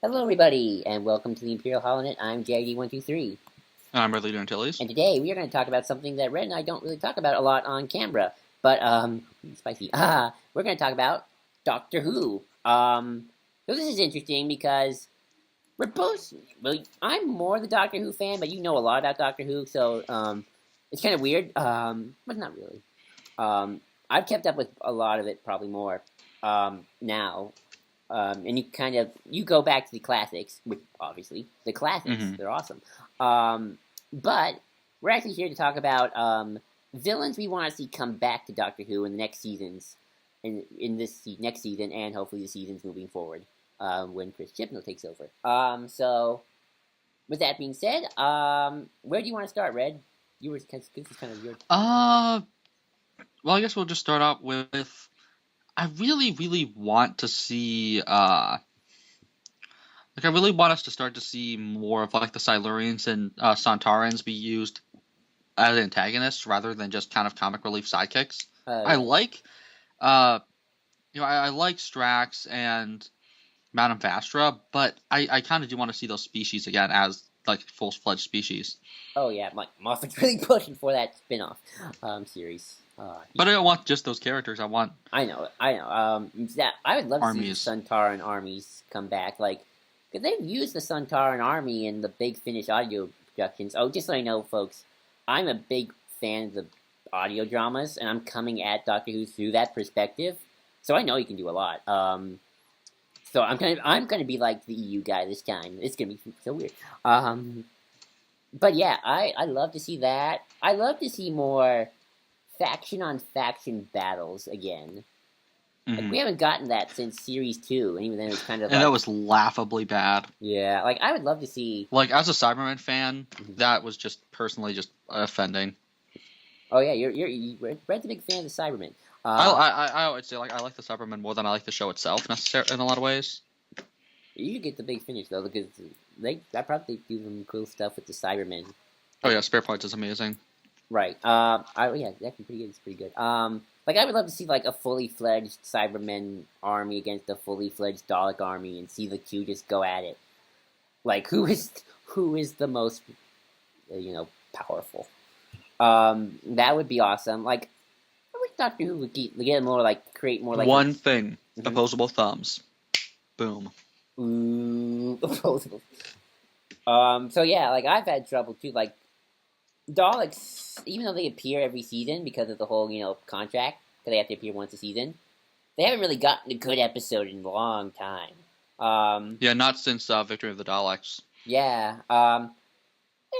Hello, everybody, and welcome to the Imperial Holonet. I'm JD123, I'm Red Antilles. and today we are going to talk about something that Red and I don't really talk about a lot on camera, but spicy. We're going to talk about Doctor Who. So this is interesting because we're both. Well, I'm more the Doctor Who fan, but you know a lot about Doctor Who, so it's kind of weird. But not really. I've kept up with a lot of it, probably more now. And you go back to the classics, which obviously the classics, they're awesome. But we're actually here to talk about villains we want to see come back to Doctor Who in the next seasons, in this next season, and hopefully the seasons moving forward when Chris Chibnall takes over. So with that being said, where do you want to start, Red? This is kind of your. Well, I guess we'll just start out with. I really want to see. I really want us to start to see more of like the Silurians and Sontarans be used as antagonists rather than just kind of comic relief sidekicks. I like, I like Drax and Madame Vastra, but I kind of do want to see those species again as like full-fledged species. Oh yeah, Mike Moffat's really pushing for that spin-off series. But I don't want just those characters. I know. That I would love armies. to see Sontaran armies come back. Like, because they've used the Sontaran army in the Big Finish audio productions. Oh, just so I know, folks, I'm a big fan of the audio dramas, and I'm coming at Doctor Who through that perspective. So I know you can do a lot. So I'm gonna be like the EU guy this time. It's gonna be so weird. But yeah, I love to see that. I love to see more faction on faction battles again. Like, we haven't gotten that since series 2, and even then it was kind of. And that was laughably bad. Yeah, like I would love to see. Like as a Cybermen fan, that was just personally just offending. Oh yeah, Red's a big fan of the Cybermen. I would say like I like the Cybermen more than I like the show itself, necessarily in a lot of ways. You should get the Big Finish though, because I probably do some cool stuff with the Cybermen. Oh yeah, Spare Parts is amazing. Right. Yeah, it's actually pretty good. It's pretty good. Like I would love to see like a fully fledged Cybermen army against a fully fledged Dalek army, and see the two just go at it. Like who is the most, powerful? That would be awesome. Like, I wish Doctor Who would get more like create more like one thing: opposable thumbs. Boom. Ooh, opposable. So yeah, like I've had trouble too. Like Daleks, even though they appear every season because of the whole contract, because they have to appear once a season, they haven't really gotten a good episode in a long time. Yeah, not since Victory of the Daleks. Yeah.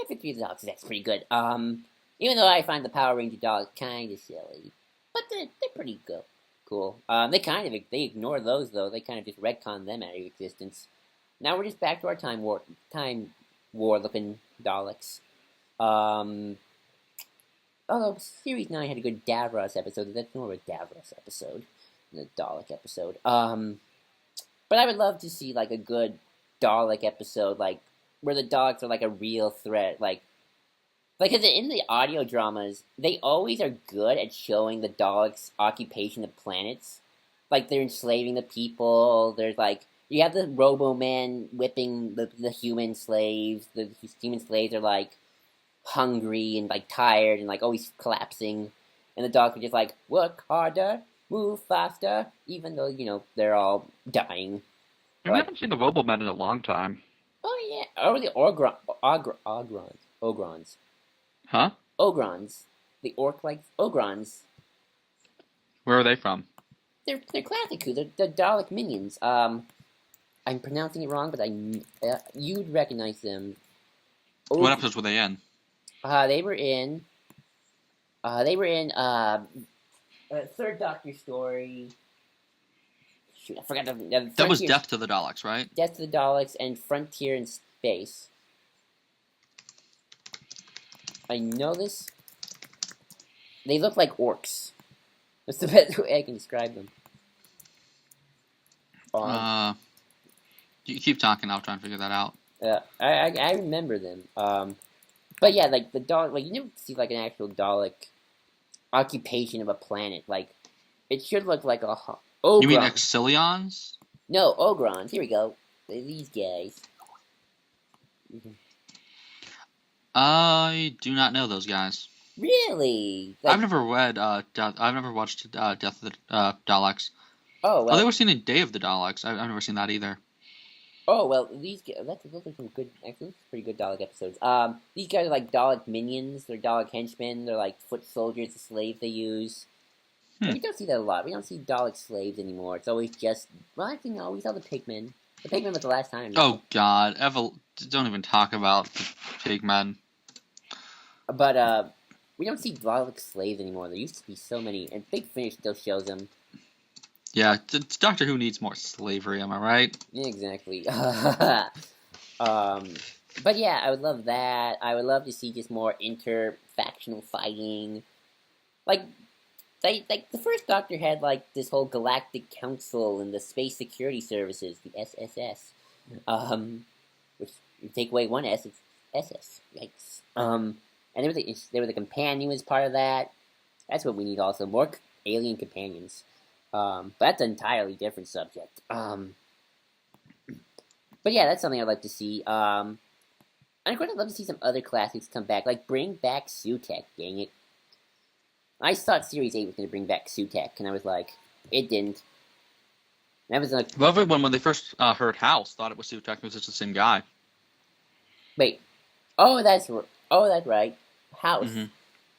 Victory of the Daleks that's pretty good. Even though I find the Power Ranger Daleks kind of silly, but they're pretty good. Cool. They ignore those though. They kind of just retcon them out of existence. Now we're just back to our time war looking Daleks. Although Series 9 had a good Davros episode, that's more of a Davros episode than a Dalek episode. But I would love to see like a good Dalek episode, like where the Daleks are like a real threat, like because in the audio dramas, they always are good at showing the Daleks' occupation of planets. Like, they're enslaving the people, there's like, you have the Robo-Man whipping the human slaves, the human slaves are like, hungry and like tired and like always collapsing, and the Daleks are just like, work harder, move faster, even though, they're all dying. I haven't seen the Robo-Man in a long time. Oh yeah, or the Ogrons. Huh? Ogrons. The orc-like Ogrons. Where are they from? They're classic Who. They're Dalek minions. I'm pronouncing it wrong, but you'd recognize them. What episodes were they in? They were in Third Doctor story. Shoot, I forgot the that was Death to the Daleks, right? Death to the Daleks and Frontier in Space. I know this. They look like orcs. That's the best way I can describe them. You keep talking. I'll try and figure that out. I remember them. But yeah, like the Dalek, like you never see like an actual Dalek occupation of a planet. Like it should look like a Ogron. You mean Exilions? No, Ogrons. Here we go. These guys. I do not know those guys. Really? I've never read. I've never watched Death of the Daleks. Oh Oh, they well. were seen in Day of the Daleks. I've never seen that either. Oh well. Those are some good. Actually, pretty good Dalek episodes. These guys are like Dalek minions. They're Dalek henchmen. They're like foot soldiers, the slaves they use. And we don't see that a lot. We don't see Dalek slaves anymore. It's always just. Well, actually, no. We saw the pigmen. The pigmen was the last time. Oh God, don't even talk about the pigmen. But we don't see Dalek slaves anymore. There used to be so many, and Big Finish still shows them. Yeah, Doctor Who needs more slavery. Am I right? Yeah, exactly. But yeah, I would love that. I would love to see just more inter-factional fighting. Like the first Doctor had like this whole Galactic Council and the Space Security Services, the SSS. Which you take away one S, it's SS. Yikes. And there was a companion as part of that. That's what we need also, more alien companions. But that's an entirely different subject. But yeah, that's something I'd like to see. And of course, I'd love to see some other classics come back, like bring back Sutek. Dang it! I thought Series 8 was going to bring back Sutek, and I was like, it didn't. That was like, well, everyone when they first heard House thought it was Sutek because it's the same guy. wait, that's right, House.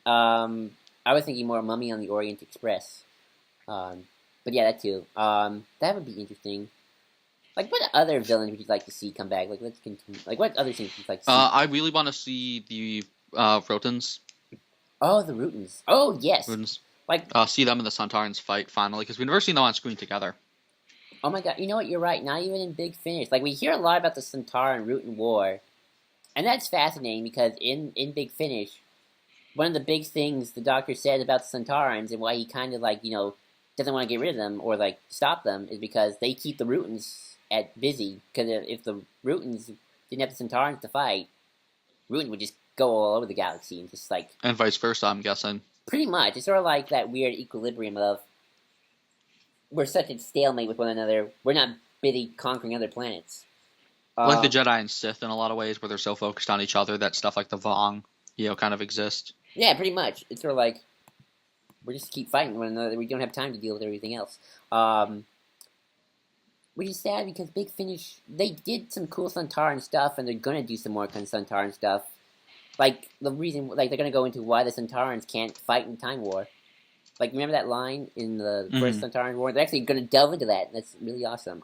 Mm-hmm. I was thinking more Mummy on the Orient Express. But yeah, that too. That would be interesting. Like, what other villains would you like to see come back? Like, let's continue. Like, what other things would you like to see? I really want to see the Rotans. Oh, the Rutans. Oh, yes. Rutans. Like, see them and the Sontarans fight finally, because we've never seen them on screen together. oh my god, you know what? You're right. Not even in Big Finish. Like, we hear a lot about the Sontaran Rutan War, and that's fascinating because in Big Finish, one of the big things the Doctor said about the Sontarans and why he kind of like doesn't want to get rid of them or like stop them is because they keep the Rutans at busy. Because if the Rutans didn't have the Sontarans to fight, Rutan would just go all over the galaxy and just like, and vice versa, I'm guessing. Pretty much, it's sort of like that weird equilibrium of we're such a stalemate with one another. We're not busy conquering other planets. Like the Jedi and Sith in a lot of ways, where they're so focused on each other that stuff like the Vong, kind of exist. Yeah, pretty much. It's sort of like we just keep fighting one another. We don't have time to deal with everything else. Which is sad because Big Finish, they did some cool Sontaran stuff, and they're gonna do some more kind of Sontaran stuff. Like the reason, like they're gonna go into why the Sontarans can't fight in Time War. Like, remember that line in the first Sontaran War? They're actually gonna delve into that. And that's really awesome.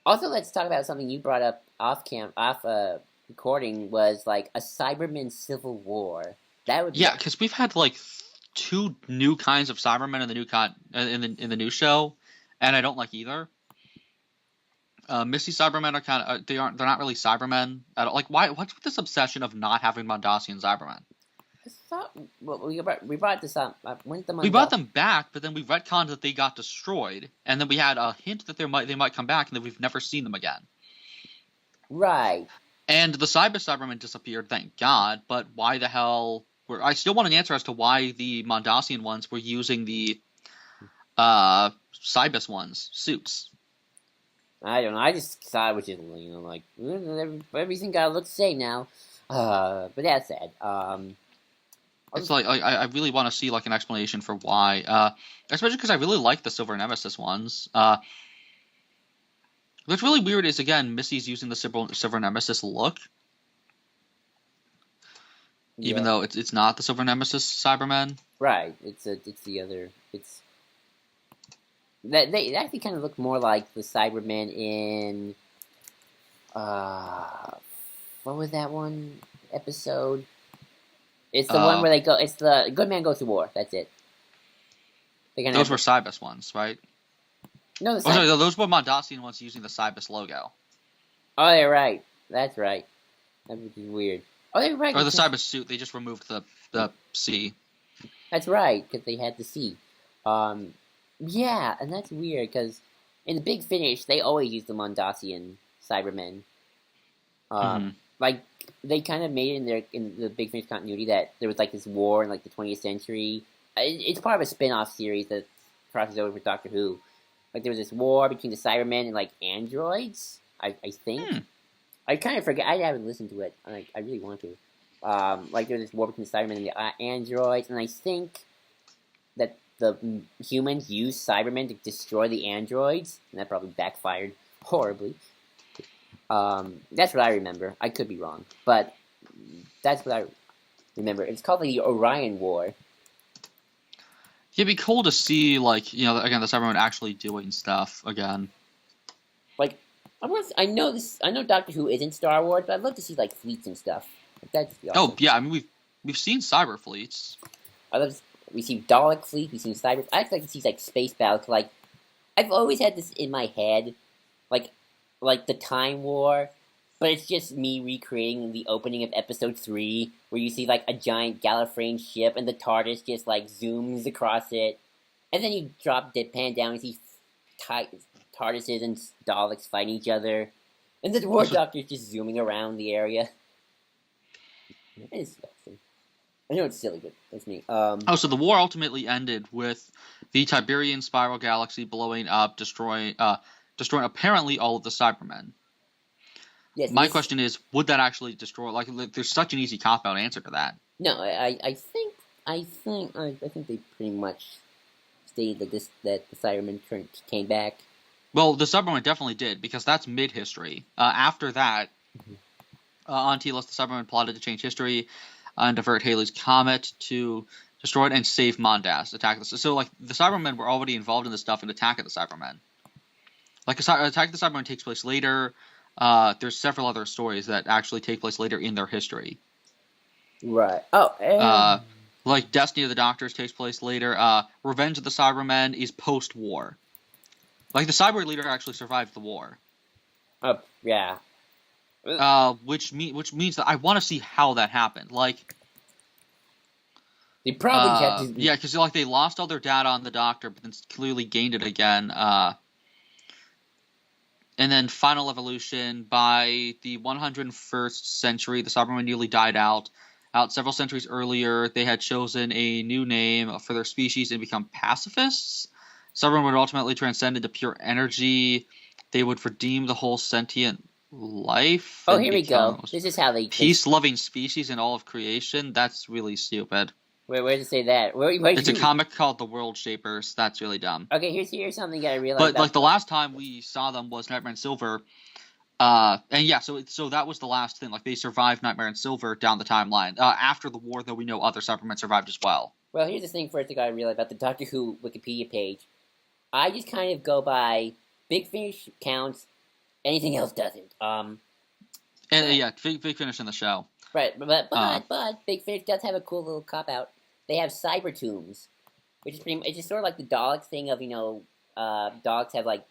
Also, let's talk about something you brought up off recording was like a Cybermen civil war. That would be because we've had like 2 new kinds of Cybermen in the new in the new show, and I don't like either. Misty Cybermen are kind of they're not really Cybermen at all. Like, what's with this obsession of not having Mondasian Cybermen? I thought we brought this up. We brought them back, but then we retconned that they got destroyed, and then we had a hint that they might come back, and then we've never seen them again. Right. And the Cybermen disappeared, thank God. But why the hell? I still want an answer as to why the Mondasian ones were using the Cybus ones suits. I don't know. I just thought it was just like everything gotta look the same now. But that's sad. It's like I really want to see like an explanation for why, especially because I really like the Silver Nemesis ones. What's really weird is again Missy's using the Silver Nemesis look, even though it's not the Silver Nemesis Cybermen. Right. It's the other. It's that they actually kind of look more like the Cybermen in what was that one episode? It's the one where they go. It's the Good Man Goes to War. That's it. Those were Cybus ones, right? No, those were Mondasian ones using the Cybus logo. Oh, you're right. That's right. That would be weird. Oh, they're right. Or the Cybus suit. They just removed the C. That's right, because they had the C. Yeah, and that's weird because in the Big Finish they always use the Mondasian Cybermen. Like they kind of made it in the Big Finish continuity that there was like this war in like the 20th century. It's part of a spin-off series that crosses over with Doctor Who. Like there was this war between the Cybermen and like androids. I think. I kind of forget. I haven't listened to it. I really want to. Like there was this war between the Cybermen and the androids, and I think that the humans used Cybermen to destroy the androids, and that probably backfired horribly. That's what I remember. I could be wrong, but that's what I remember. It's called the Orion War. It'd be cool to see, like, again, the Cybermen actually doing stuff again. Like, I know Doctor Who isn't Star Wars, but I'd love to see like fleets and stuff. Like, that's awesome. Oh yeah, I mean we've seen cyber fleets. We've seen Dalek fleet. We've seen cyber. I'd like to see like space battles. Like, I've always had this in my head, like the Time War, but it's just me recreating the opening of Episode 3, where you see like a giant Gallifreyan ship and the TARDIS just like zooms across it, and then you drop the pan down and see TARDISes and Daleks fighting each other, and the War Doctor's just zooming around the area. It's awesome. I know it's silly, but that's me. So the war ultimately ended with the Tiberian Spiral Galaxy blowing up, destroying apparently all of the Cybermen. Yes, My question is, would that actually destroy? Like, there's such an easy cop-out answer to that. No, I think they pretty much stated that the Cybermen came back. Well, the Cybermen definitely did, because that's mid-history. After that, on Telos, the Cybermen plotted to change history and divert Halley's Comet to destroy it and save Mondas, attack the... So, like, the Cybermen were already involved in this stuff and Attack of the Cybermen. Like, Attack of the Cybermen takes place later. There's several other stories that actually take place later in their history. Right. Oh, like Destiny of the Doctors takes place later. Revenge of the Cybermen is post-war. Like, the Cyber leader actually survived the war. Oh, yeah. Which means that I want to see how that happened. Like, they probably kept... Yeah, because like they lost all their data on the Doctor, but then clearly gained it again. And then Final Evolution, by the 101st century, the Cybermen nearly died out. Several centuries earlier, they had chosen a new name for their species and become pacifists. Cybermen would ultimately transcend into pure energy. They would redeem the whole sentient life. Oh, here we go. This is how they... Peace-loving species in all of creation. That's really stupid. Where does it say that? It's a comic called The World Shapers. That's really dumb. Okay, here's something I realized. But like the last time we saw them was Nightmare and Silver, and yeah, so that was the last thing. Like they survived Nightmare and Silver down the timeline. After the war, though, we know other Cybermen survived as well. Well, here's the thing first I realized about the Doctor Who Wikipedia page. I just kind of go by Big Finish counts, anything else doesn't. And yeah, Big Finish in the show. Right, but Big Finish does have a cool little cop out. They have cyber tombs, which is it's just sort of like the Daleks thing of Daleks have like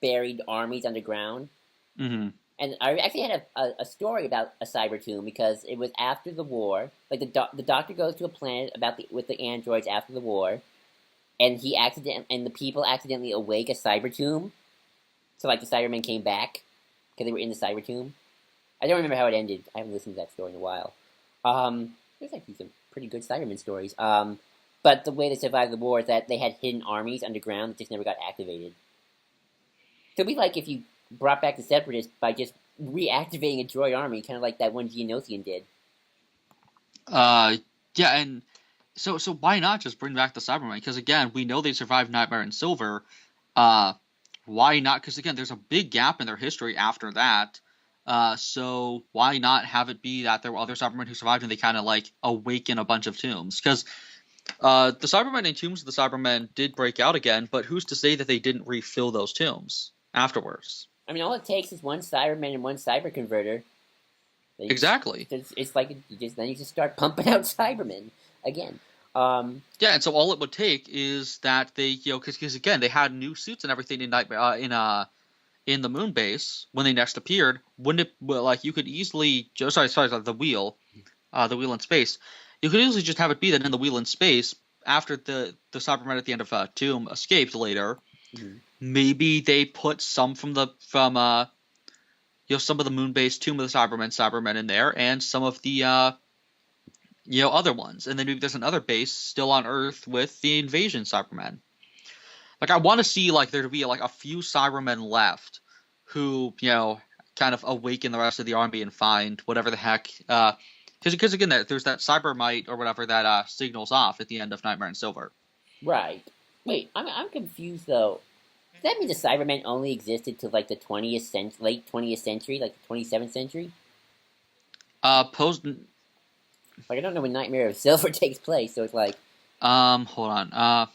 buried armies underground. Mm-hmm. And I actually had a story about a cyber tomb because it was after the war. Like the Doctor goes to a planet with the androids after the war, and the people accidentally awake a cyber tomb. So like the Cybermen came back because they were in the cyber tomb. I don't remember how it ended. I haven't listened to that story in a while. There's actually some pretty good Cybermen stories. But the way they survived the war is that they had hidden armies underground that just never got activated. So it'd be like if you brought back the Separatists by just reactivating a droid army, kind of like that one Geonosian did. Yeah, and so why not just bring back the Cybermen? Because again, we know they survived Nightmare and Silver. Why not? Because again, there's a big gap in their history after that. So why not have it be that there were other Cybermen who survived and they kind of like awaken a bunch of tombs? Because the Cybermen and tombs of the Cybermen did break out again, but who's to say that they didn't refill those tombs afterwards? I mean, all it takes is one Cyberman and one Cyber Converter. Exactly. It's like then you just start pumping out Cybermen again. Yeah, and so all it would take is that they, because again, they had new suits and everything in Nightmare in the moon base when they next appeared. Wouldn't it? Well, like you could easily, the wheel in space. You could easily just have it be that in the wheel in space, after the Cybermen at the end of Tomb escaped later, maybe they put some some of the moon base Tomb of the Cybermen in there, and some of the other ones, and then maybe there's another base still on Earth with the invasion Cybermen. Like, I want to see, like, there to be, like, a few Cybermen left who, kind of awaken the rest of the army and find whatever the heck, because again, there's that cybermite or whatever that signals off at the end of Nightmare in Silver. Right. Wait, I'm confused though. Does that mean the Cybermen only existed till like the 20th century, late 20th century, like the 27th century? Posed. Like I don't know when Nightmare of Silver takes place, so it's like. Hold on.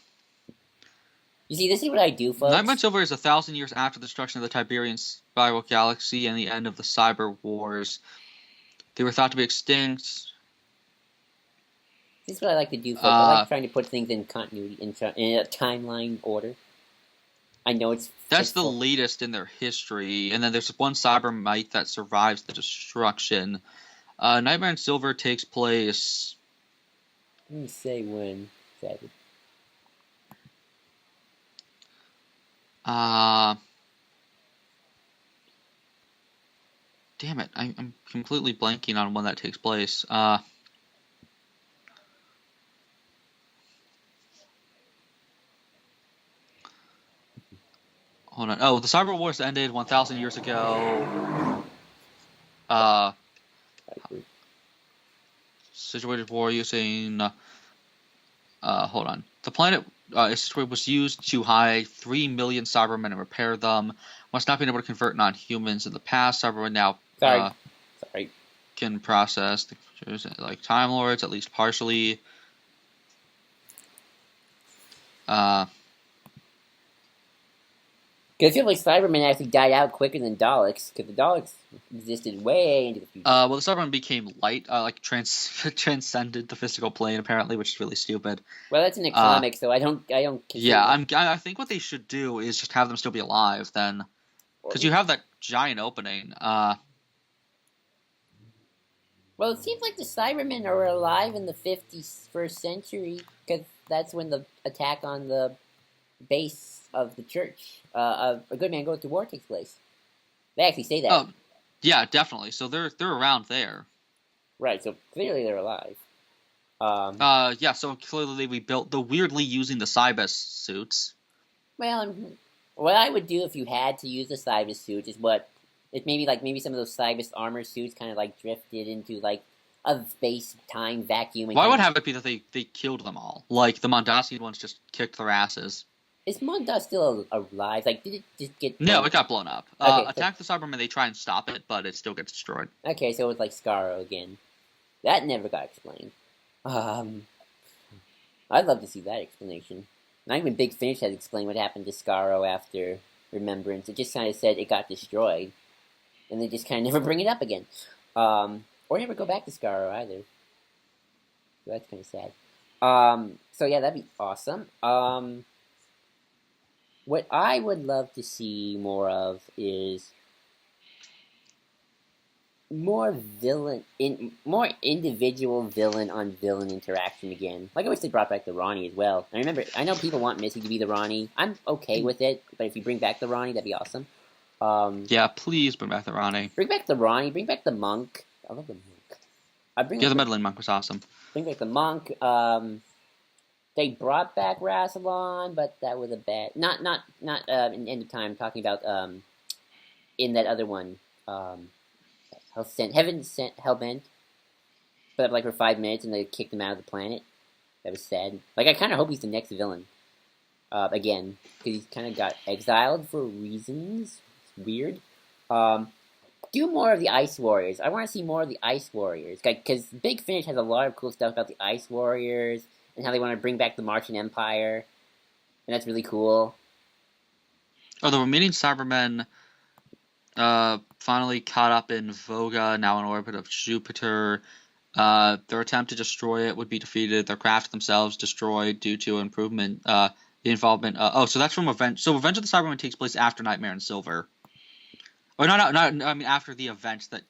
You see, this is what I do, folks. Nightmare in Silver is 1,000 years after the destruction of the Tiberian Spiral Galaxy and the end of the Cyber Wars. They were thought to be extinct. This is what I like to do, folks. I like trying to put things in continuity, in a timeline order. I know it's... That's the latest in their history, and then there's one Cybermite that survives the destruction. Nightmare in Silver takes place... Let me say when. Exactly. Damn it, I'm completely blanking on when that takes place. Hold on. Oh, the Cyber Wars ended 1,000 years ago. Situated war using... hold on. The planet was used to hide 3 million Cybermen and repair them. Once not being able to convert non-humans in the past, Cybermen now can process like Time Lords, at least partially. Because I feel like Cybermen actually died out quicker than Daleks, because the Daleks existed way into the future. Well, the Cybermen became light, transcended the physical plane apparently, which is really stupid. Well, that's in the comics, so I don't. Yeah, I think what they should do is just have them still be alive then, because you have that giant opening. Well, it seems like the Cybermen are alive in the 51st century, because that's when the attack on the base of the church of A Good Man Goes to War takes place. They actually say that. Oh, yeah, definitely. So they're around there. Right, so clearly they're alive. Yeah, so clearly we built the weirdly using the Cybus suits. Well, what I would do if you had to use the Cybus suits is maybe some of those Cybus armor suits kind of like drifted into like a space-time vacuum. Why would have it be that they killed them all? Like the Mondasian ones just kicked their asses. Is Mondas still alive? Like, did it just get... No, it got blown up. Okay, Attack the Cybermen, they try and stop it, but it still gets destroyed. Okay, so it's like Scarrow again. That never got explained. I'd love to see that explanation. Not even Big Finish has explained what happened to Scarrow after Remembrance. It just kind of said it got destroyed. And they just kind of never bring it up again. Or never go back to Scarrow either. So that's kind of sad. So yeah, that'd be awesome. What I would love to see more of is more individual villain on villain interaction again. Like I wish they brought back the Ronnie as well. I know people want Missy to be the Ronnie. I'm okay with it, but if you bring back the Ronnie, that'd be awesome. Yeah, please bring back the Ronnie. Bring back the Ronnie. Bring back the Monk. I love the Monk. The meddling Monk was awesome. Bring back the Monk. They brought back Rassilon, but that was a bad... Not in End of Time, talking about, in that other one, Heaven Sent Hellbent. Put up, like, for 5 minutes, and they kicked him out of the planet. That was sad. Like, I kind of hope he's the next villain. Again, because he kind of got exiled for reasons. It's weird. Do more of the Ice Warriors. I want to see more of the Ice Warriors. Because Big Finish has a lot of cool stuff about the Ice Warriors, and how they want to bring back the Martian Empire. And that's really cool. Oh, the remaining Cybermen finally caught up in Voga, now in orbit of Jupiter. Their attempt to destroy it would be defeated. Their craft themselves destroyed due to improvement, the involvement. So that's from Revenge. So Revenge of the Cybermen takes place after Nightmare in Silver. Or not. I mean, after the events that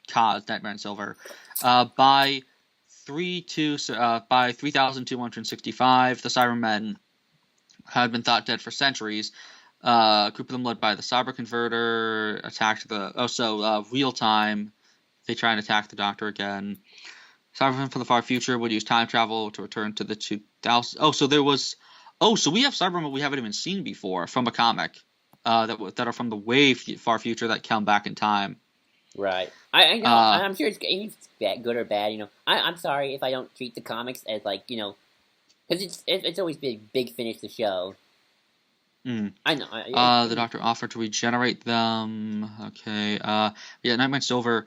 caused Nightmare in Silver. By 3,265, the Cybermen had been thought dead for centuries. A group of them, led by the Cyber Converter, attacked real time. They try and attack the Doctor again. Cybermen from the far future would use time travel to return to the 2000. Oh, so there was Oh, so we have Cybermen we haven't even seen before from a comic. That are from the far future that come back in time. Right. I know. Uh, I'm sure it's good or bad. I'm sorry if I don't treat the comics as like because it's always been Big Finish the show. mm. I know. The Doctor offered to regenerate them. Okay. Yeah, Nightmare Silver.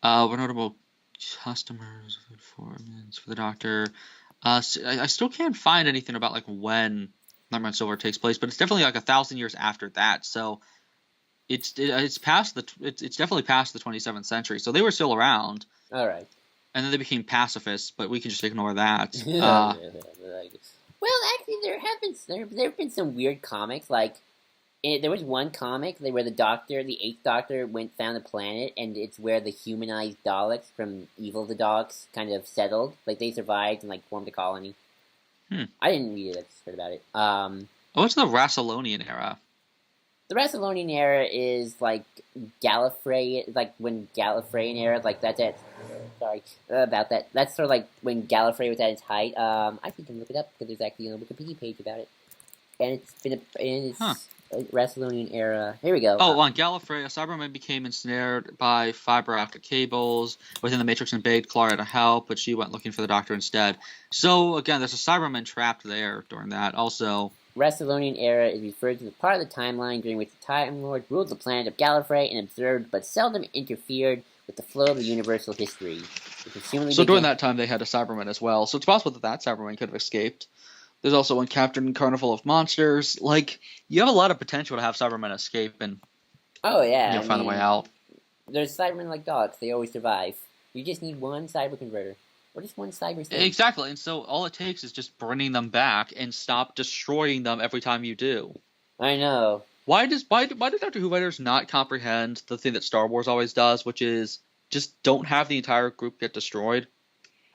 What notable customers for the Doctor? I still can't find anything about like when Nightmare Silver takes place, but it's definitely like 1,000 years after that. So it's past it's definitely past the 27th century. So they were still around. All right. And then they became pacifists, but we can just ignore that. Well, actually, there have been some weird comics. Like there was one comic where the Eighth Doctor, found a planet, and it's where the humanized Daleks from Evil the Daleks kind of settled. Like they survived and like formed a colony. I didn't read it. I just heard about it. What's the Rassilonian era? The Rassilonian era is like Gallifrey, like when Gallifreyan era, like that's it. Sorry about that. That's sort of like when Gallifrey was at its height. I think I can look it up because there's actually a Wikipedia page about it, and it's Rassilonian era. Here we go. Oh, on Gallifrey, a Cyberman became ensnared by fiber optic cables within the Matrix and begged Clara to help, but she went looking for the Doctor instead. So again, there's a Cyberman trapped there during that. Also, Rassilonian era is referred to the part of the timeline during which the Time Lord ruled the planet of Gallifrey and observed but seldom interfered with the flow of the universal history. So during that time, they had a Cyberman as well. So it's possible that Cyberman could have escaped. There's also one Captain Carnival of Monsters. Like, you have a lot of potential to have Cybermen escape and find a way out. There's Cybermen like Daleks. They always survive. You just need one cyber converter. Or just one cyber thing. Exactly, and so all it takes is just bringing them back and stop destroying them every time you do. I know. Why do Doctor Who writers not comprehend the thing that Star Wars always does, which is just don't have the entire group get destroyed?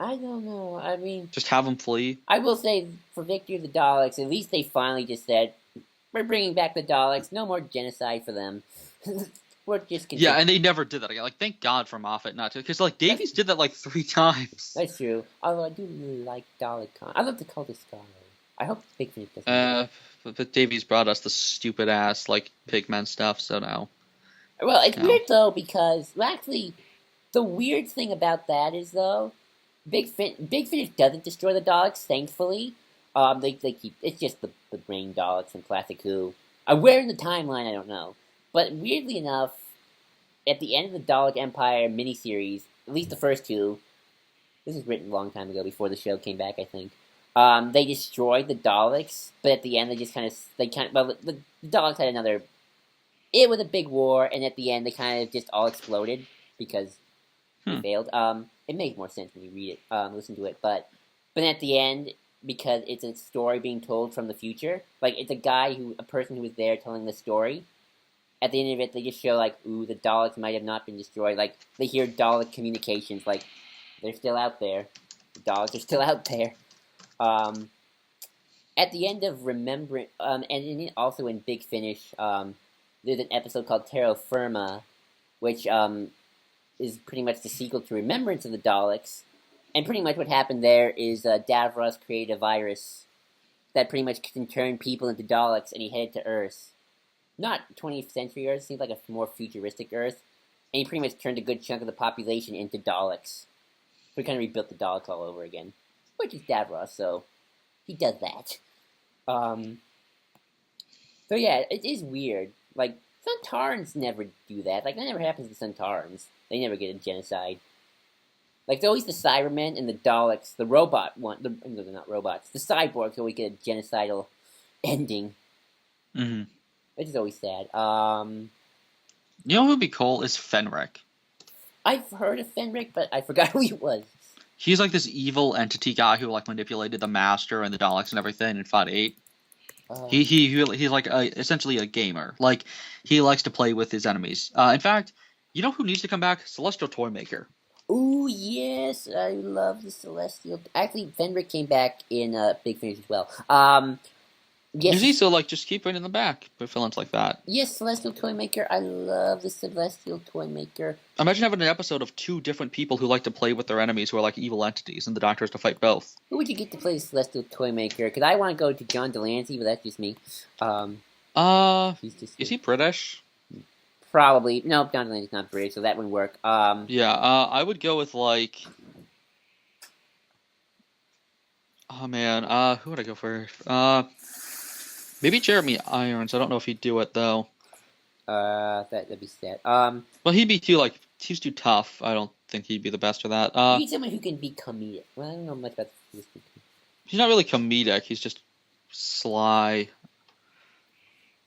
I don't know. I mean, just have them flee. I will say, for Victory of the Daleks, at least they finally just said, we're bringing back the Daleks. No more genocide for them. We're just yeah, and they never did that again. Like, thank God for Moffat not to, because like Davies did that like 3 times. That's true. Although I do really like Dalek Con. I love the Cult of Sky. I hope Big Finish doesn't. But Davies brought us the stupid ass like pigmen stuff, so no. Well, it's weird though because actually, the weird thing about that is though, Big Finish doesn't destroy the Daleks. Thankfully, they keep it's just the brain Daleks from Classic Who. Where in the timeline I don't know. But weirdly enough, at the end of the Dalek Empire miniseries, at least the first 2, this was written a long time ago before the show came back, I think. They destroyed the Daleks, but at the end the Daleks had another. It was a big war, and at the end they kind of just all exploded because they failed. It makes more sense when you read it, listen to it, but at the end, because it's a story being told from the future, like it's a person who was there telling the story. At the end of it, they just show, like, ooh, the Daleks might have not been destroyed. Like, they hear Dalek communications, like, they're still out there. The Daleks are still out there. At the end of Remembrance, and also in Big Finish, there's an episode called Terra Firma, which is pretty much the sequel to Remembrance of the Daleks. And pretty much what happened there is Davros created a virus that pretty much can turn people into Daleks, and he headed to Earth. Not 20th century Earth, seems like a more futuristic Earth. And he pretty much turned a good chunk of the population into Daleks. So he kind of rebuilt the Daleks all over again. Which is Davros, so he does that. So yeah, it is weird. Like, Centaurans never do that. Like, that never happens to Centaurans. They never get a genocide. Like, always the Cybermen and the Daleks, the robot one, no, they're not robots. The cyborgs always get a genocidal ending. Mm-hmm. Which is always sad. You know who would be cool is Fenric. I've heard of Fenric, but I forgot who he was. He's like this evil entity guy who like manipulated the Master and the Daleks and everything in Fought 8. He's like essentially a gamer. Like, he likes to play with his enemies. In fact, you know who needs to come back? Celestial Toymaker. Ooh, yes, I love the Celestial. Actually, Fenric came back in Big Finish as well. You see, Yes, so like just keep bringing them back with villains like that. yes, Celestial Toymaker. I love the Celestial Toymaker. Imagine having an episode of two different people who like to play with their enemies who are like evil entities, and the Doctor has to fight both. Who would you get to play the Celestial Toymaker? Because I want to go to John Delancey, but that's just me. He's just Is he British? probably no. John Delancey's not British, so that wouldn't work. Yeah, I would go with like. Oh man, who would I go for? Maybe Jeremy Irons. I don't know if he'd do it though. That'd be sad. Well, he'd be too like he's too tough. I don't think he'd be the best for that. You need someone who can be comedic. Well, I don't know much about this. He's not really comedic. He's just sly.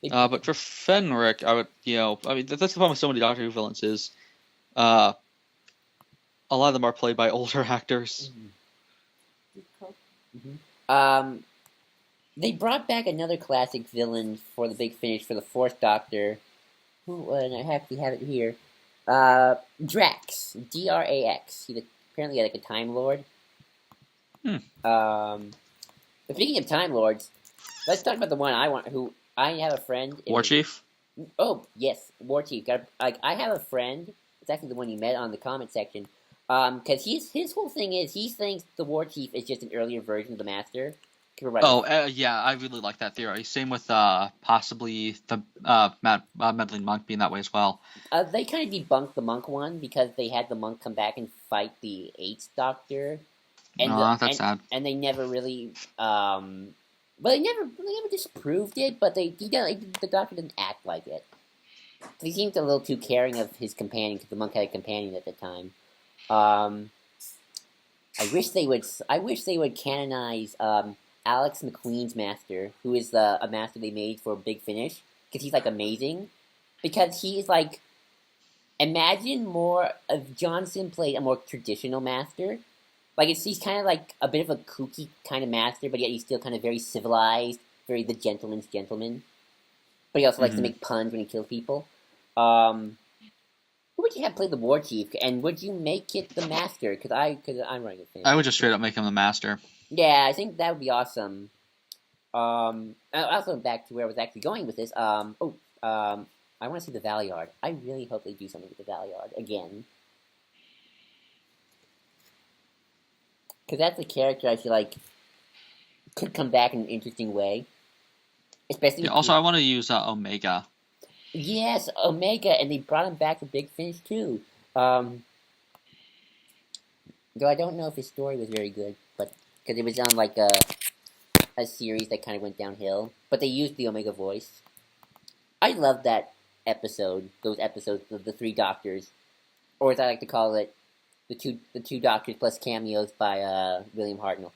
But for Fenric, I would, I mean, that's the problem with so many Doctor Who villains is, a lot of them are played by older actors. They brought back another classic villain for the big finish for the fourth Doctor. And I have it here. Drax, Drax. He's apparently like a Time Lord. Speaking of Time Lords, let's talk about the one I want. Who I have a friend. War Chief. Oh yes, War Chief. I have a friend. It's actually the one you met on the comment section. Because his whole thing is he thinks the War Chief is just an earlier version of the Master. Yeah, I really like that theory. Same with possibly the meddling monk being that way as well. They kind of debunked the monk one because they had the monk come back and fight the Eighth Doctor, That's sad. And they never really, well, they never disproved it, but the Doctor didn't act like it. He seemed a little too caring of his companion because the monk had a companion at the time. I wish they would canonize Alex McQueen's Master, who is a Master they made for Big Finish, because he's like amazing. Because he's like, imagine more if Johnson played a more traditional Master. Like he's kind of like a bit of a kooky kind of Master, but yet he's still kind of very civilized, very the gentleman's gentleman. But he also likes to make puns when he kills people. Who would you have play the War Chief, and would you make it the Master? Because I'm running a thing. I would just straight up make him the Master. Yeah, I think that would be awesome. Also back to where I was actually going with this. I want to see the Valyard. I really hope they do something with the Valyard again. Because that's a character I feel like could come back in an interesting way. Especially. Yeah, also, I want to use Omega. Yes, Omega, and they brought him back for Big Finish too. Though I don't know if his story was very good, but because it was on like a series that kind of went downhill, but they used the Omega voice. I love that episode. Those episodes of the Three Doctors, or as I like to call it, the two Doctors plus cameos by William Hartnell.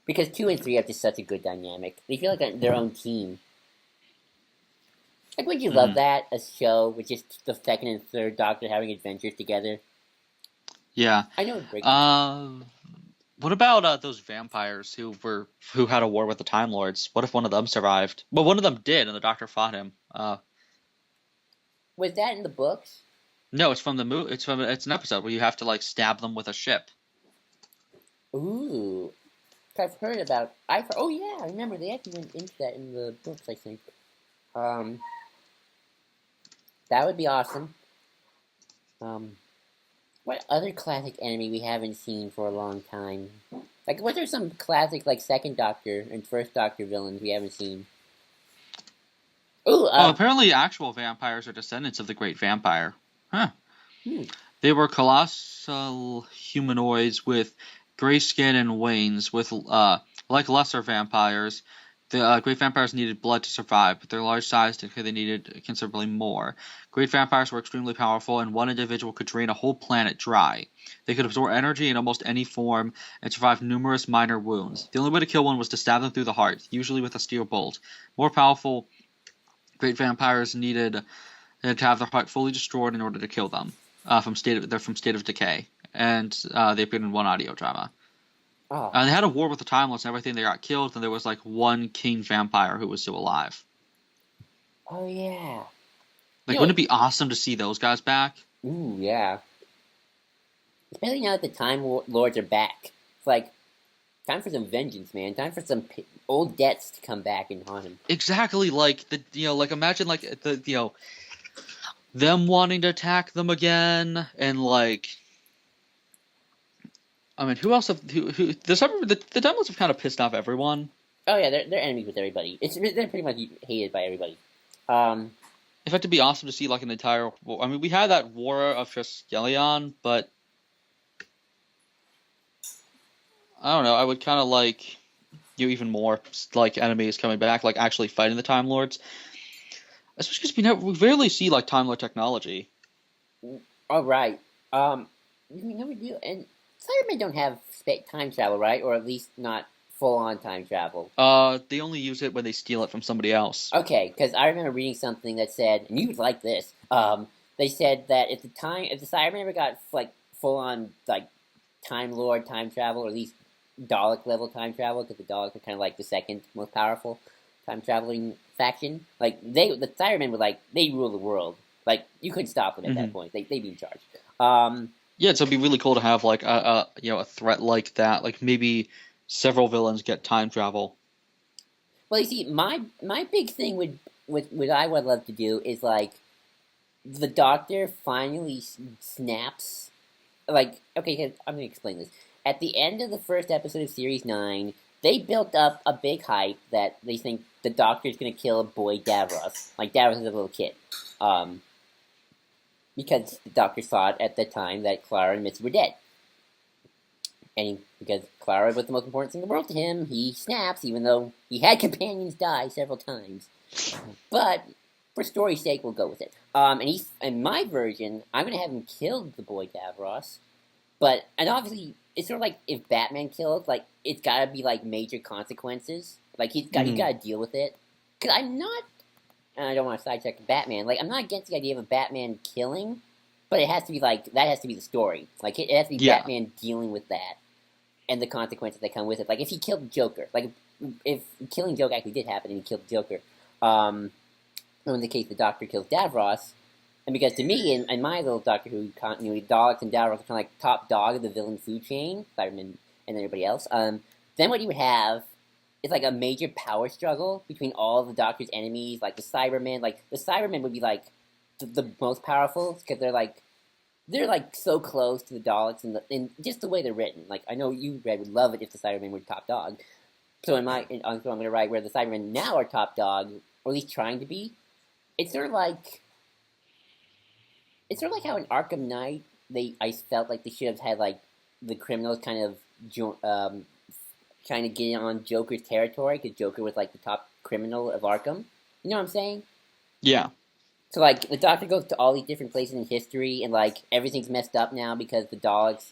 Because 2 and 3 have just such a good dynamic. They feel like their own team. Like, would you love that? A show with just the second and third Doctor having adventures together? Yeah. I know. What about those vampires who had a war with the Time Lords? What if one of them survived? Well, one of them did, and the Doctor fought him. Was that in the books? No, it's from the movie. It's an episode where you have to like stab them with a ship. Ooh, I've heard about. Oh yeah, I remember they actually went into that in the books. I think. That would be awesome. What other classic enemy we haven't seen for a long time? Like, what are some classic, like, second Doctor and first Doctor villains we haven't seen? Ooh, apparently actual vampires are descendants of the Great Vampire. Huh. They were colossal humanoids with gray skin and wings, with, like lesser vampires. The great vampires needed blood to survive, but their large size indicated they needed considerably more. Great vampires were extremely powerful, and one individual could drain a whole planet dry. They could absorb energy in almost any form and survive numerous minor wounds. The only way to kill one was to stab them through the heart, usually with a steel bolt. More powerful great vampires needed to have their heart fully destroyed in order to kill them. They're from State of Decay, and they appeared in one audio drama. Oh. They had a war with the Time Lords and everything. They got killed, and there was like one king vampire who was still alive. Oh yeah. Like, wouldn't it be awesome to see those guys back? Ooh, yeah. Especially now that the Time Lords are back. It's like, Time for some vengeance, man. Time for some old debts to come back and haunt him. Exactly, like like imagine like them wanting to attack them again, and like, I mean, who else who the Demons have kind of pissed off everyone. Oh yeah, they're enemies with everybody. They're pretty much hated by everybody. In fact, it'd be awesome to see like an entire. I mean, we had that War of Triskelion, but I don't know. I would kind of like even more like enemies coming back, like actually fighting the Time Lords. Especially because we rarely see like Time Lord technology. All right. We never do. And Cybermen don't have time travel, right? Or at least not full-on time travel. They only use it when they steal it from somebody else. Okay, because I remember reading something that said, and you would like this. They said that if the Cybermen ever got like full-on like Time Lord time travel, or at least Dalek level time travel, because the Daleks are kind of like the second most powerful time traveling faction. Like the Cybermen were like they rule the world. Like you couldn't stop them at that point. They'd be in charge. Yeah, so it'd be really cool to have like a threat like that. Like maybe several villains get time travel. Well, you see, my big thing would what I would love to do is like the Doctor finally snaps. Like, okay, I'm gonna explain this. At the end of the first episode of Series 9, they built up a big hype that they think the Doctor's gonna kill Boy Davros. Like, Davros is a little kid. Because the Doctor thought at the time that Clara and Missy were dead. And because Clara was the most important thing in the world to him, he snaps, even though he had companions die several times. But, for story's sake, we'll go with it. In my version, I'm gonna have him kill the Boy Davros. And obviously, it's sort of like if Batman killed, like, it's gotta be, like, major consequences. Like, he's gotta deal with it. Because I'm not, and I don't want to sidetrack Batman, like, I'm not against the idea of a Batman killing, but it has to be, like, that has to be the story. Like, it has to be Batman dealing with that, and the consequences that come with it. Like, if he killed the Joker, like, if killing Joker actually did happen and he killed the Joker, in the case the Doctor kills Davros, and because to me, in my little Doctor Who continuity, Daleks and Davros are kind of like top dog of the villain food chain, Cybermen and everybody else, then what you would have is like a major power struggle between all of the Doctor's enemies, like the Cybermen. Like, the Cybermen would be like the most powerful, because they're like so close to the Daleks, and just the way they're written. Like, I know you, Red, would love it if the Cybermen were top dog. So I'm going to write where the Cybermen now are top dog, or at least trying to be. It's sort of like how in Arkham Knight, I felt like they should have had like the criminals kind of trying to get on Joker's territory, because Joker was like the top criminal of Arkham. You know what I'm saying? Yeah. So like the Doctor goes to all these different places in history, and like everything's messed up now because the Daleks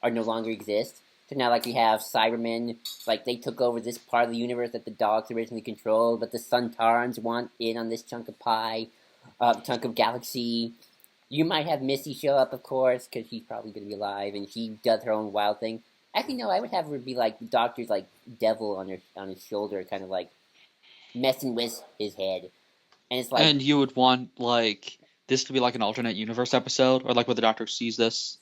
are no longer exist. So now like we have Cybermen, like they took over this part of the universe that the Daleks originally controlled, but the Suntarans want in on this chunk of pie, chunk of galaxy. You might have Missy show up, of course, because she's probably going to be alive, and she does her own wild thing. Actually, no, I would have her be like the Doctor's like devil on his shoulder, kind of like messing with his head. And it's like, and you would want like this to be like an alternate universe episode, or like where the Doctor sees this.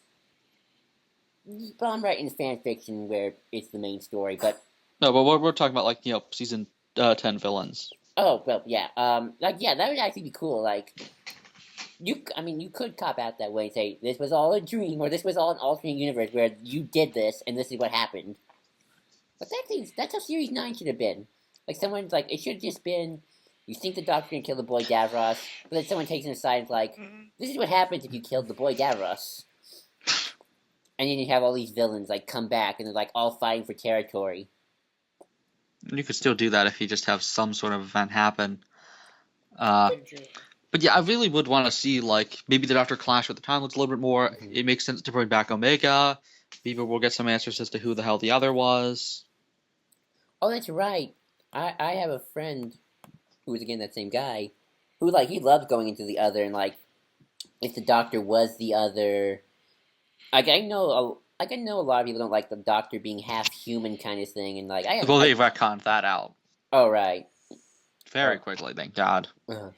But I'm writing fan fiction where it's the main story, but No, but we're talking about like season 10 villains. Oh well, yeah. That would actually be cool. Like, you could cop out that way and say this was all a dream, or this was all an alternate universe where you did this and this is what happened. But that's how Series 9 should have been. Like, someone's like, it should have just been, you think the Doctor can kill the Boy Davros, but then someone takes him aside and is like, this is what happens if you killed the Boy Davros. And then you have all these villains like come back and they're like all fighting for territory. You could still do that if you just have some sort of event happen. But yeah, I really would want to see like maybe the Doctor clash with the Time Lords a little bit more. Mm-hmm. It makes sense to bring back Omega. Maybe we'll get some answers as to who the hell the other was. Oh, that's right. I have a friend who was again that same guy who like he loved going into the other, and like if the Doctor was the other. Like, I know a lot of people don't like the Doctor being half human kind of thing, and like they've retconned that out. Oh right. Very quickly, thank God. Well,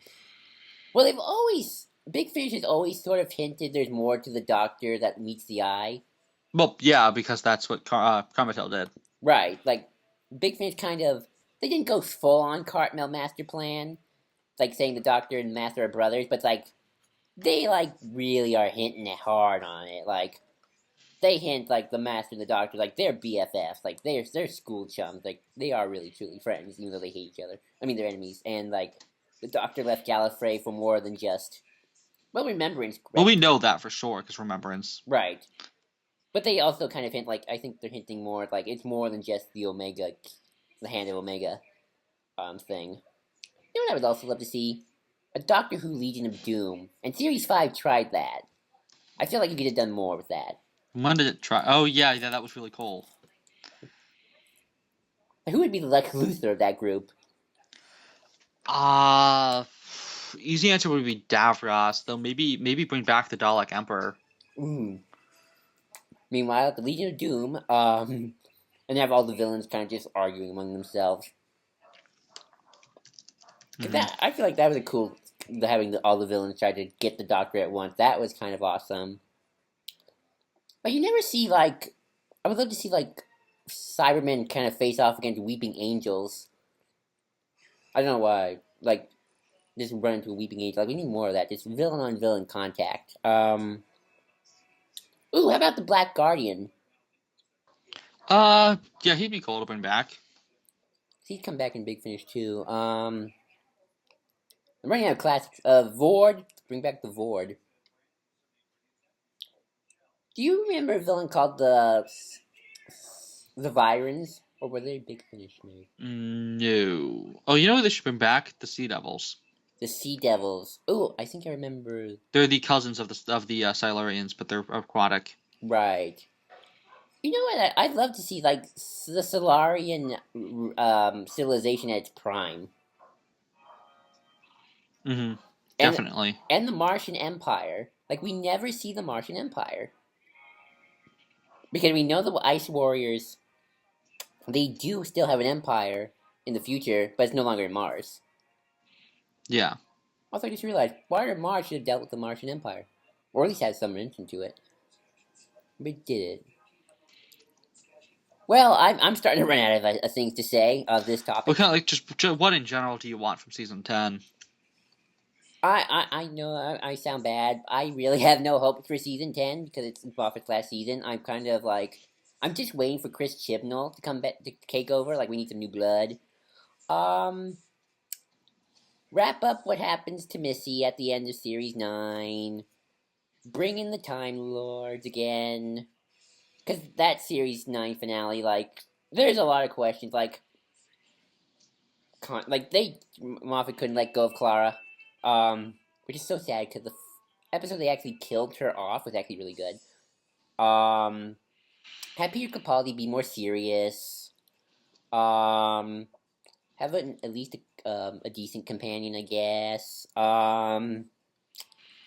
Big Finish has always sort of hinted there's more to the Doctor that meets the eye. Well, yeah, because that's what Carmichael did. Right, like Big Finish kind of they didn't go full on Cartmel master plan, like saying the Doctor and Master are brothers, but like they like really are hinting it hard on it. Like they hint like the Master and the Doctor, like they're BFFs, like they're school chums, like they are really truly friends, even though they hate each other. I mean, they're enemies, and like the Doctor left Gallifrey for more than just remembrance. Well, we know that for sure because Remembrance. Right, but they also kind of hint like I think they're hinting more like it's more than just the Omega, the Hand of Omega, thing. You know what I would also love to see? A Doctor Who Legion of Doom, and Series 5 tried that. I feel like you could have done more with that. When did it try? Oh yeah, that was really cool. Who would be the Lex Luthor of that group? Easy answer would be Davros, though maybe bring back the Dalek Emperor. Meanwhile, the Legion of Doom, and have all the villains kind of just arguing among themselves. I feel like that was a cool, having all the villains try to get the Doctor at once. That was kind of awesome. But you never see, like, I would love to see, like, Cybermen kind of face off against Weeping Angels. I don't know why. Like, just run into a Weeping Angel. Like, we need more of that. Just villain-on-villain contact. Ooh, how about the Black Guardian? Yeah, he'd be cool to bring back. He'd come back in Big Finish, too. I'm running out of classics. Vord. Bring back the Vord. Do you remember a villain called the Virons? Or were they Big Finish, maybe? No. Oh, you know what they should bring back? The Sea Devils. The Sea Devils. Oh, I think I remember. They're the cousins of the Silurians, but they're aquatic. Right. You know what? I'd love to see like the Solarian civilization at its prime. Definitely. And the Martian Empire. Like we never see the Martian Empire because we know the Ice Warriors. They do still have an empire in the future, but it's no longer in Mars. Yeah. Also, I just realized Water Mars should have dealt with the Martian Empire, or at least had some mention to it. But it did. Well, I'm starting to run out of things to say of this topic. Well, kind of like just what in general do you want from season 10? I know I sound bad. I really have no hope for season 10 because it's Buffett's last season. I'm kind of like I'm just waiting for Chris Chibnall to come back to take over. Like we need some new blood. Wrap up what happens to Missy at the end of Series 9. Bring in the Time Lords again. Because that Series 9 finale, like, there's a lot of questions. Like Moffat couldn't let go of Clara. Which is so sad because the episode they actually killed her off was actually really good. Have Peter Capaldi be more serious. Have at least a decent companion, I guess. I'm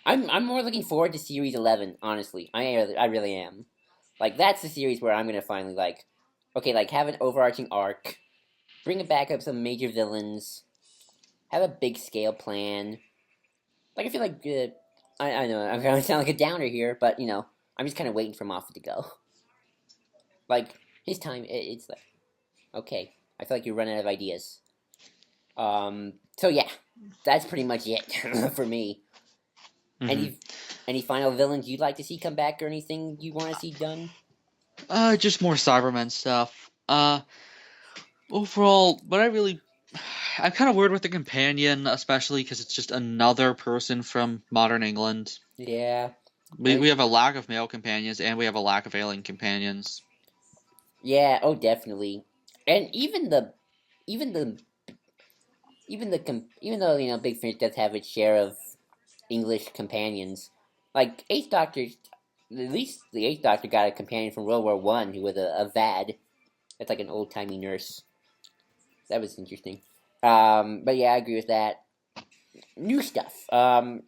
more looking forward to Series 11. Honestly, I really am. Like that's the series where I'm gonna finally like, okay, like have an overarching arc, bring it back up some major villains, have a big scale plan. Like I feel like I know I'm gonna sound like a downer here, but you know I'm just kind of waiting for Moffat to go. Like his time, it's like okay. I feel like you run out of ideas. So yeah, that's pretty much it for me. Any final villains you'd like to see come back or anything you want to see done? Just more Cybermen stuff. Overall, but I'm kind of weird with the companion, especially because it's just another person from modern England. Yeah. We have a lack of male companions, and we have a lack of alien companions. Yeah. Oh, definitely. And even though you know Big Finish does have its share of English companions, like Eighth Doctor, at least the Eighth Doctor got a companion from World War One who was a VAD. That's like an old timey nurse. That was interesting. But yeah, I agree with that. New stuff. Boy,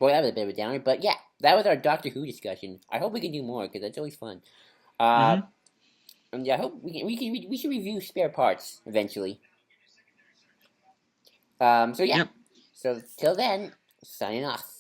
that was a bit of a downer, but yeah, that was our Doctor Who discussion. I hope we can do more because that's always fun. And yeah, I hope we should review Spare Parts eventually. So yeah. Yep. So till then, signing off.